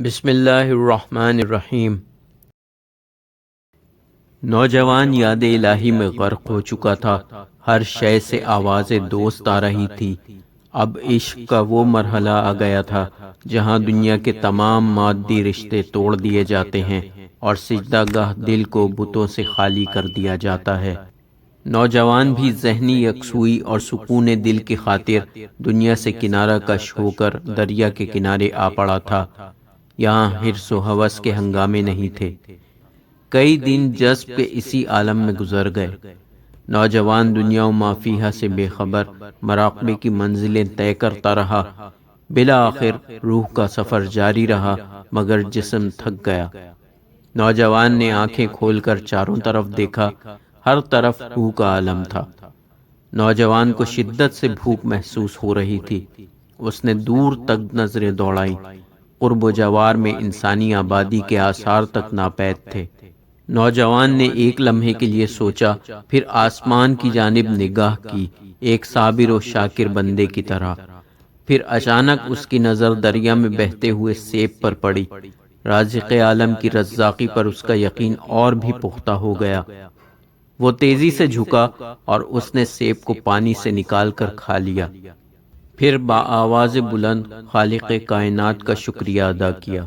بسم اللہ الرحمن الرحیم۔ نوجوان یاد الہی میں غرق ہو چکا تھا، ہر شے سے آوازیں دوست آ رہی تھی۔ اب عشق کا وہ مرحلہ آ گیا تھا جہاں دنیا کے تمام مادی رشتے توڑ دیے جاتے ہیں اور سجدہ گاہ دل کو بتوں سے خالی کر دیا جاتا ہے۔ نوجوان بھی ذہنی یکسوئی اور سکون دل کی خاطر دنیا سے کنارہ کش ہو کر دریا کے کنارے آ پڑا تھا۔ یہاں حرص و ہوس کے ہنگامے نہیں تھے۔ کئی دن جذب کے اسی عالم میں گزر گئے۔ نوجوان دنیا و ما فیہا سے بے خبر مراقبے کی منزلیں طے کرتا رہا۔ بالآخر روح کا سفر جاری رہا مگر جسم تھک گیا۔ نوجوان نے آنکھیں کھول کر چاروں طرف دیکھا، ہر طرف روح کا عالم تھا۔ نوجوان کو شدت سے بھوک محسوس ہو رہی تھی۔ اس نے دور تک نظریں دوڑائیں، قرب و جوار میں انسانی آبادی کے آثار تک ناپید تھے۔ نوجوان نے ایک لمحے کے لیے سوچا، پھر آسمان کی جانب نگاہ کی، ایک صابر و شاکر بندے کی طرح۔ پھر اچانک اس کی نظر دریا میں بہتے ہوئے سیب پر پڑی۔ رازق عالم کی رزاقی پر اس کا یقین اور بھی پختہ ہو گیا۔ وہ تیزی سے جھکا اور اس نے سیب کو پانی سے نکال کر کھا لیا۔ پھر بآواز بلند خالق کائنات کا شکریہ ادا کیا۔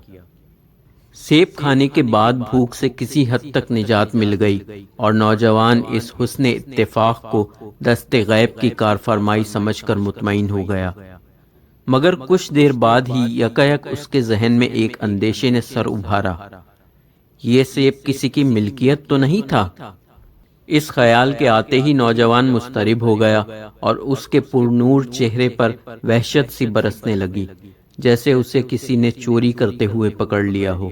سیب کھانے کے بعد بھوک سے کسی حد تک نجات مل گئی اور نوجوان اس حسن اتفاق کو دست غیب کی کارفرمائی سمجھ کر مطمئن ہو گیا۔ مگر کچھ دیر بعد ہی یکایک اس کے ذہن میں ایک اندیشے نے سر ابھارا۔ یہ سیب کسی کی ملکیت تو نہیں تھا؟ اس خیال کے آتے ہی نوجوان مضطرب ہو گیا اور اس کے پرنور چہرے پر وحشت سی برسنے لگی، جیسے اسے کسی نے چوری کرتے ہوئے پکڑ لیا ہو۔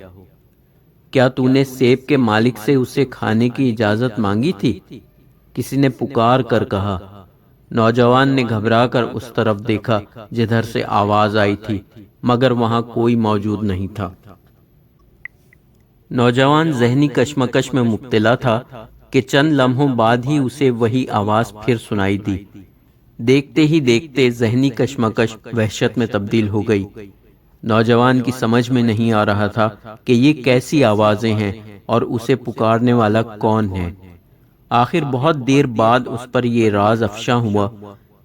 کیا تو نے سیب کے مالک سے اسے کھانے کی اجازت مانگی تھی؟ کسی نے پکار کر کہا۔ نوجوان نے گھبرا کر اس طرف دیکھا جدھر سے آواز آئی تھی، مگر وہاں کوئی موجود نہیں تھا۔ نوجوان ذہنی کشمکش میں مبتلا تھا کہ چند لمحوں بعد ہی اسے وہی آواز پھر سنائی دی۔ دیکھتے ہی دیکھتے ذہنی کشمکش وحشت میں تبدیل ہو گئی۔ نوجوان کی سمجھ میں نہیں آ رہا تھا کہ یہ کیسی آوازیں ہیں اور اسے پکارنے والا کون ہے۔ آخر بہت دیر بعد اس پر یہ راز افشاں ہوا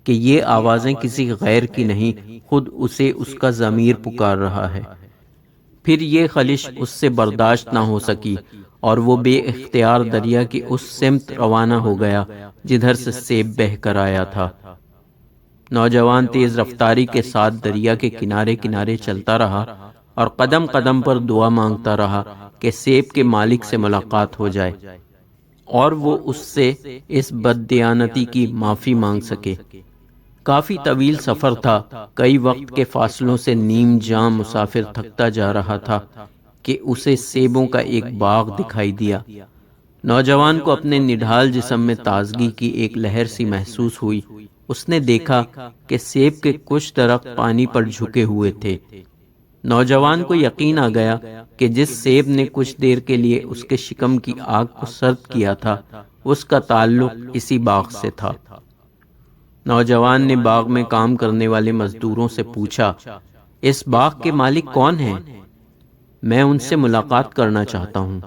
کہ یہ آوازیں کسی غیر کی نہیں، خود اسے اس کا ضمیر پکار رہا ہے۔ پھر یہ خلش اس سے برداشت نہ ہو سکی اور وہ بے اختیار دریا کی اس سمت روانہ ہو گیا جدھر سے سیب بہہ کر آیا تھا۔ نوجوان تیز رفتاری کے ساتھ دریا کے کنارے کنارے چلتا رہا اور قدم قدم پر دعا مانگتا رہا کہ سیب کے مالک سے ملاقات ہو جائے اور وہ اس سے اس بددیانتی کی معافی مانگ سکے۔ کافی طویل سفر تھا، کئی وقت کے فاصلوں سے نیم جاں مسافر تھکتا جا رہا تھا کہ اسے سیبوں کا ایک باغ دکھائی دیا۔ نوجوان کو اپنے نڈھال جسم میں تازگی کی ایک لہر سی محسوس ہوئی۔ اس نے دیکھا کہ سیب کے کچھ درخت پانی پر جھکے ہوئے تھے۔ نوجوان کو یقین آ گیا کہ جس سیب نے کچھ دیر کے لیے اس کے شکم کی آگ کو سرد کیا تھا، اس کا تعلق اسی باغ سے تھا۔ نوجوان نے باغ میں کام کرنے والے مزدوروں سے پوچھا، اس باغ کے مالک کون ہیں؟ میں ان سے ملاقات کرنا چاہتا ہوں۔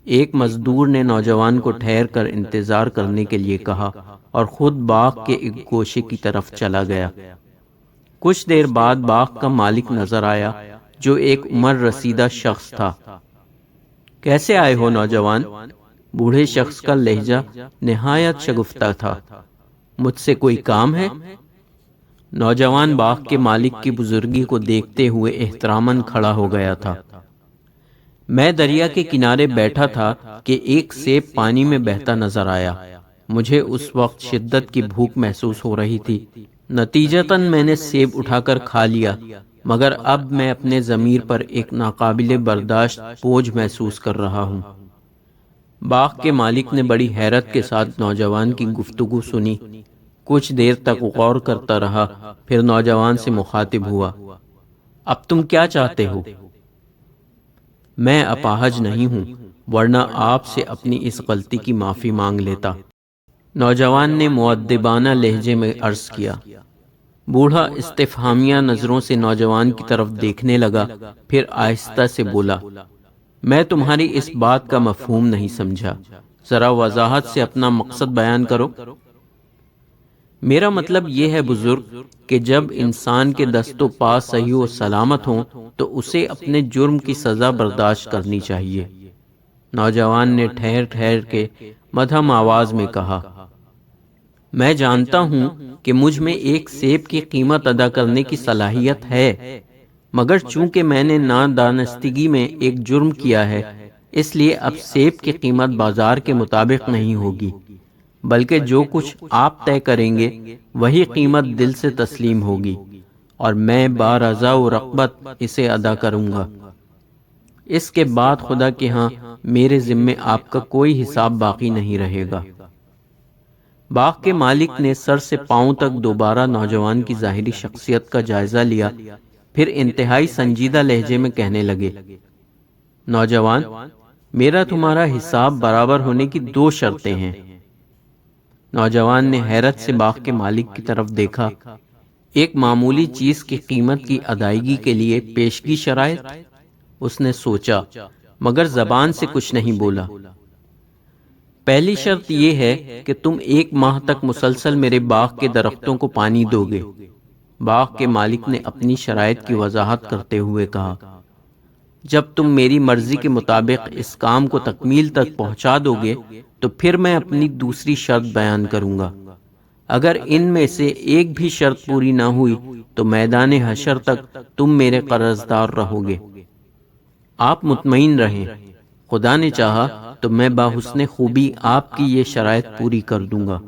ایک مزدور نے نوجوان کو ٹھہر کر انتظار کرنے کے لیے کہا اور خود باغ کے ایک گوشے کی طرف چلا گیا۔ کچھ دیر بعد باغ کا مالک نظر آیا، جو ایک عمر رسیدہ شخص تھا۔ کیسے آئے ہو نوجوان؟ بوڑھے شخص کا لہجہ نہایت شگفتہ تھا۔ مجھ سے کوئی کام ہے؟ نوجوان باغ کے مالک کی بزرگی کو دیکھتے ہوئے احتراماً کھڑا ہو گیا تھا۔ میں دریا کے کنارے بیٹھا تھا کہ ایک سیب پانی میں بہتا نظر آیا۔ مجھے اس وقت شدت کی بھوک محسوس ہو رہی تھی، نتیجتاً میں نے سیب اٹھا کر کھا لیا، مگر اب میں اپنے ضمیر پر ایک ناقابل برداشت بوجھ محسوس کر رہا ہوں۔ باغ کے مالک نے بڑی حیرت کے ساتھ نوجوان کی گفتگو سنی۔ کچھ دیر تک غور کرتا رہا، پھر نوجوان سے مخاطب ہوا، اب تم کیا چاہتے ہو؟ میں اپاہج نہیں ہوں، ورنہ آپ سے اپنی اس غلطی کی معافی مانگ لیتا۔ نوجوان نے مؤدبانہ لہجے میں عرض کیا، بوڑھا استفہامیہ نظروں سے نوجوان کی طرف دیکھنے لگا، پھر آہستہ سے بولا، میں تمہاری اس بات کا مفہوم نہیں سمجھا، ذرا وضاحت سے اپنا مقصد بیان کرو۔ میرا مطلب یہ ہے بزرگ کہ جب انسان کے دست و پا صحیح و سلامت ہوں تو اسے اپنے جرم کی سزا برداشت کرنی چاہیے۔ نوجوان نے ٹھہر ٹھہر کے مدھم آواز میں کہا، میں جانتا ہوں کہ مجھ میں ایک سیب کی قیمت ادا کرنے کی صلاحیت ہے، مگر چونکہ میں نے نادانستگی میں ایک جرم کیا ہے، اس لیے اب سیب کی قیمت بازار کے مطابق نہیں ہوگی، بلکہ جو کچھ آپ طے کریں گے وہی قیمت دل سے تسلیم ہوگی، اور میں بارضا و رغبت اسے ادا کروں گا۔ اس کے بعد خدا کے ہاں میرے ذمے آپ کا کوئی حساب باقی نہیں رہے گا۔ باغ کے مالک نے سر سے پاؤں تک دوبارہ نوجوان کی ظاہری شخصیت کا جائزہ لیا، پھر انتہائی سنجیدہ لہجے میں کہنے لگے، نوجوان، میرا تمہارا حساب برابر ہونے کی 2 شرطیں ہیں۔ نوجوان نے حیرت سے باغ کے مالک کی طرف دیکھا، ایک معمولی چیز کی قیمت کی ادائیگی کے لیے پیشگی شرائط؟ اس نے سوچا، مگر زبان سے کچھ نہیں بولا۔ پہلی شرط یہ ہے کہ تم 1 ماہ تک مسلسل میرے باغ کے درختوں کو پانی دو گے۔ باغ کے مالک نے اپنی شرائط کی وضاحت کرتے ہوئے کہا، جب تم میری مرضی کے مطابق اس کام کو تکمیل تک پہنچا دو گے تو پھر میں اپنی دوسری شرط بیان کروں گا۔ اگر ان میں سے ایک بھی شرط پوری نہ ہوئی تو میدان حشر تک تم میرے قرضدار رہو گے۔ آپ مطمئن رہیں، خدا نے چاہا تو میں باحسن خوبی آپ کی یہ شرائط پوری کر دوں گا۔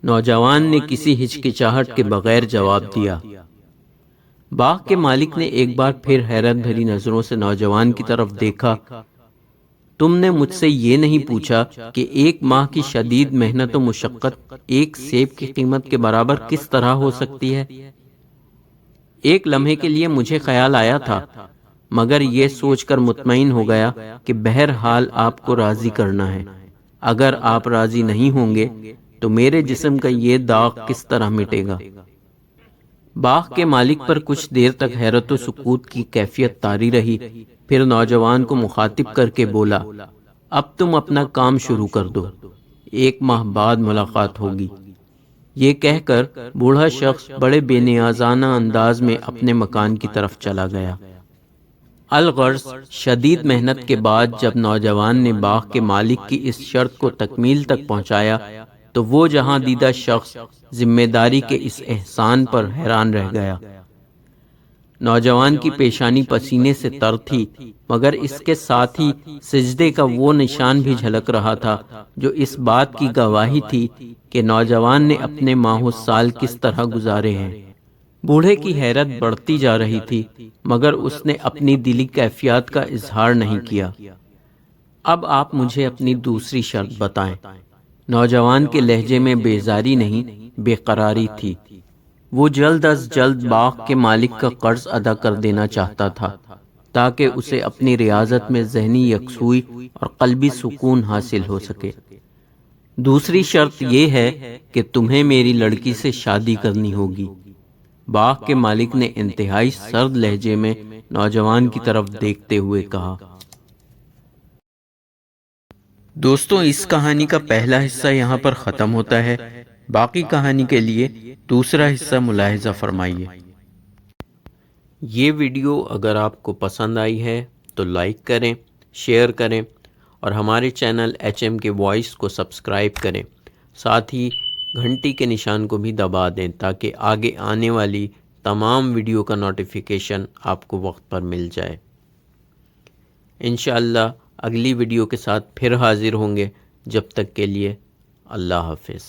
نوجوان نے کسی ہچکچاہٹ کے بغیر جواب دیا۔ باغ کے مالک نے ایک بار پھر حیرت بھری نظروں سے نوجوان کی طرف دیکھا، تم نے مجھ سے یہ نہیں پوچھا کہ 1 ماہ کی شدید محنت و مشقت ایک سیب کی قیمت کے برابر کس طرح ہو سکتی ہے؟ ایک لمحے کے لیے مجھے خیال آیا تھا، مگر یہ سوچ کر مطمئن ہو گیا کہ بہرحال آپ کو راضی کرنا ہے۔ اگر آپ راضی نہیں ہوں گے تو میرے جسم کا یہ داغ کس طرح مٹے گا؟ باغ کے مالک پر کچھ دیر تک حیرت و سکوت کی کیفیت طاری رہی، پھر نوجوان کو مخاطب کر کے بولا، اب تم اپنا کام شروع کر دو، 1 ماہ بعد ملاقات ہوگی۔ یہ کہہ کر بوڑھا شخص بڑے بے نیازانہ انداز میں اپنے مکان کی طرف چلا گیا۔ الغرض شدید محنت کے بعد جب نوجوان نے باغ کے مالک کی اس شرط کو تکمیل تک پہنچایا تو وہ جہاں دیدہ شخص ذمہ داری کے اس احسان پر حیران رہ گیا۔ نوجوان کی پیشانی پسینے سے تر تھی، مگر اس کے ساتھ ہی سجدے کا وہ نشان بھی جھلک رہا تھا جو اس بات کی گواہی تھی کہ نوجوان نے اپنے ماہ و سال کس طرح گزارے ہیں۔ بوڑھے کی حیرت بڑھتی جا رہی تھی، مگر اس نے اپنی دلی کیفیات کا اظہار نہیں کیا۔ اب آپ مجھے اپنی دوسری شرط بتائیں۔ نوجوان کے لہجے میں بیزاری نہیں، بے قراری تھی۔ وہ جلد از جلد باغ کے مالک کا قرض ادا کر دینا چاہتا تھا تاکہ اسے اپنی ریاضت میں ذہنی یکسوئی اور قلبی سکون حاصل ہو سکے۔ دوسری شرط یہ ہے کہ تمہیں میری لڑکی سے شادی کرنی ہوگی۔ باغ کے مالک نے انتہائی سرد لہجے میں نوجوان کی طرف دیکھتے ہوئے کہا۔ دوستوں، اس کہانی کا پہلا حصہ یہاں پر ختم ہوتا ہے۔ باقی کہانی کے لیے دوسرا حصہ ملاحظہ فرمائیے۔ یہ ویڈیو اگر آپ کو پسند آئی ہے تو لائک کریں، شیئر کریں اور ہمارے چینل HM کے وائس کو سبسکرائب کریں، ساتھ ہی گھنٹی کے نشان کو بھی دبا دیں تاکہ آگے آنے والی تمام ویڈیو کا نوٹیفیکیشن آپ کو وقت پر مل جائے۔ انشاءاللہ اگلی ویڈیو کے ساتھ پھر حاضر ہوں گے، جب تک کے لیے اللہ حافظ۔